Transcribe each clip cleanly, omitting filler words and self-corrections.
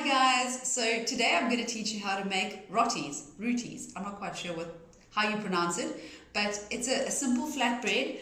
guys, so today I'm going to teach you how to make rotis. I'm not quite sure how you pronounce it, but it's a simple flatbread.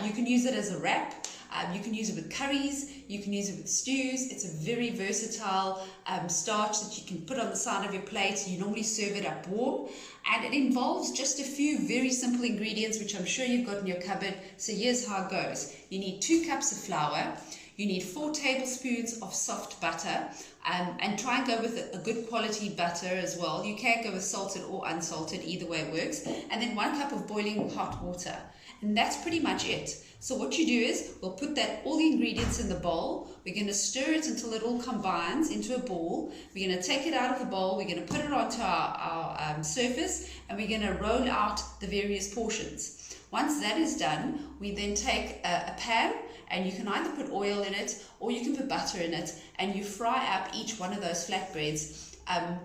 You can use it as a wrap, you can use it with curries, you can use it with stews. It's a very versatile starch that you can put on the side of your plate. You normally serve it up warm, and it involves just a few very simple ingredients which I'm sure you've got in your cupboard. So here's how it goes. You need 2 cups of flour. You need 4 tablespoons of soft butter, and try and go with a good quality butter as well. You can go with salted or unsalted, either way it works. And then 1 cup of boiling hot water. And that's pretty much it. So what you do is, we'll put all the ingredients in the bowl. We're going to stir it until it all combines into a ball. We're going to take it out of the bowl. We're going to put it onto our surface, and we're going to roll out the various portions. Once that is done, we then take a pan, and you can either put oil in it or you can put butter in it, and you fry up each one of those flatbreads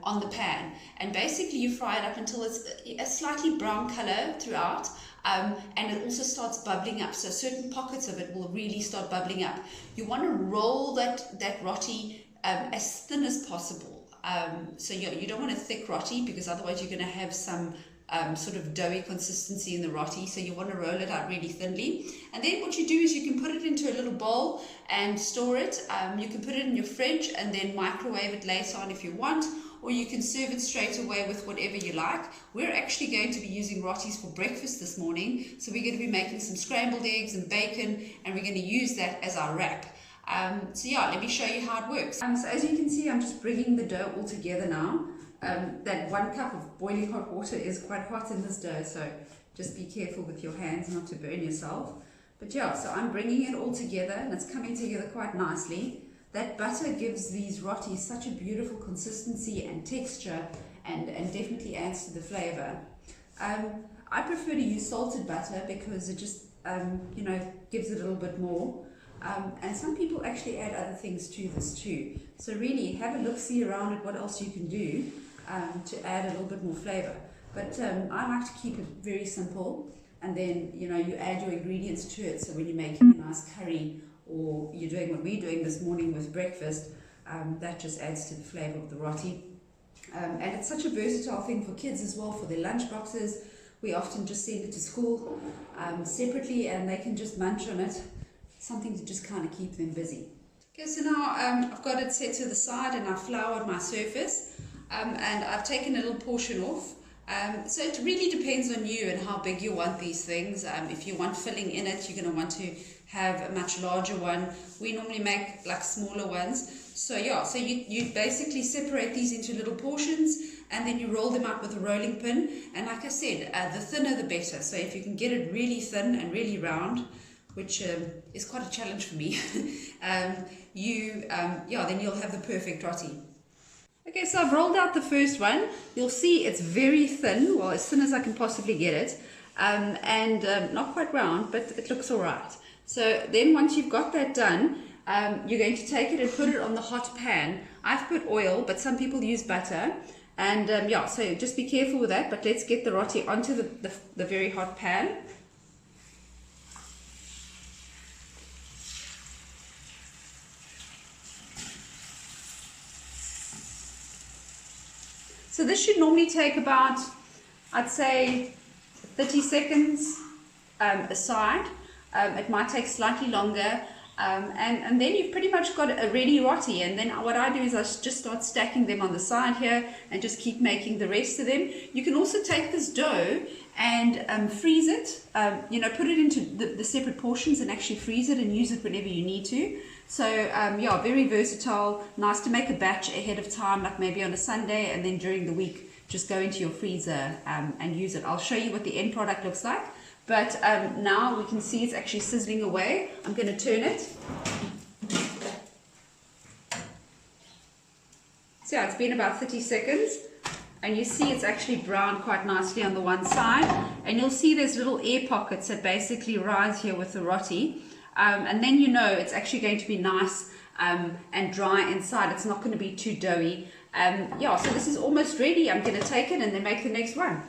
on the pan. And basically you fry it up until it's a slightly brown color throughout, and it also starts bubbling up. So certain pockets of it will really start bubbling up. You want to roll that roti as thin as possible. So you don't want a thick roti, because otherwise you're going to have some sort of doughy consistency in the roti. So you want to roll it out really thinly, and then what you do is you can put it into a little bowl and store it. You can put it in your fridge and then microwave it later on if you want, or you can serve it straight away with whatever you like. We're actually going to be using rotis for breakfast this morning, so we're going to be making some scrambled eggs and bacon, and we're going to use that as our wrap. So yeah, let me show you how it works. So as you can see, I'm just bringing the dough all together now. That 1 cup of boiling hot water is quite hot in this dough, so just be careful with your hands not to burn yourself. But yeah, so I'm bringing it all together, and it's coming together quite nicely. That butter gives these rotis such a beautiful consistency and texture, and definitely adds to the flavor. I prefer to use salted butter because it just gives it a little bit more. And some people actually add other things to this too. So really have a look-see around at what else you can do to add a little bit more flavor. But I like to keep it very simple, and then you add your ingredients to it. So when you're making a nice curry, or you're doing what we're doing this morning with breakfast, that just adds to the flavor of the roti. And it's such a versatile thing for kids as well, for their lunch boxes. We often just send it to school separately, and they can just munch on it. Something to just kind of keep them busy. Okay, so now I've got it set to the side, and I've floured my surface, and I've taken a little portion off. So it really depends on you and how big you want these things. If you want filling in it, you're going to want to have a much larger one. We normally make like smaller ones. So yeah, so you basically separate these into little portions, and then you roll them up with a rolling pin. And like I said, the thinner the better. So if you can get it really thin and really round, which is quite a challenge for me, then you'll have the perfect roti. Okay, so I've rolled out the first one. You'll see it's very thin, well, as thin as I can possibly get it, and not quite round, but it looks all right. So then once you've got that done, you're going to take it and put it on the hot pan. I've put oil, but some people use butter, and so just be careful with that. But let's get the roti onto the very hot pan. So this should normally take about, I'd say, 30 seconds aside. It might take slightly longer, and then you've pretty much got a ready roti. And then what I do is I just start stacking them on the side here, and just keep making the rest of them. You can also take this dough and freeze it, put it into the separate portions and actually freeze it and use it whenever you need to. So very versatile, nice to make a batch ahead of time, like maybe on a Sunday, and then during the week just go into your freezer and use it. I'll show you what the end product looks like, but now we can see it's actually sizzling away. I'm going to turn it. So yeah, it's been about 30 seconds, and you see it's actually browned quite nicely on the one side, and you'll see there's little air pockets that basically rise here with the roti. And then it's actually going to be nice and dry inside. It's not going to be too doughy. So this is almost ready. I'm going to take it and then make the next one.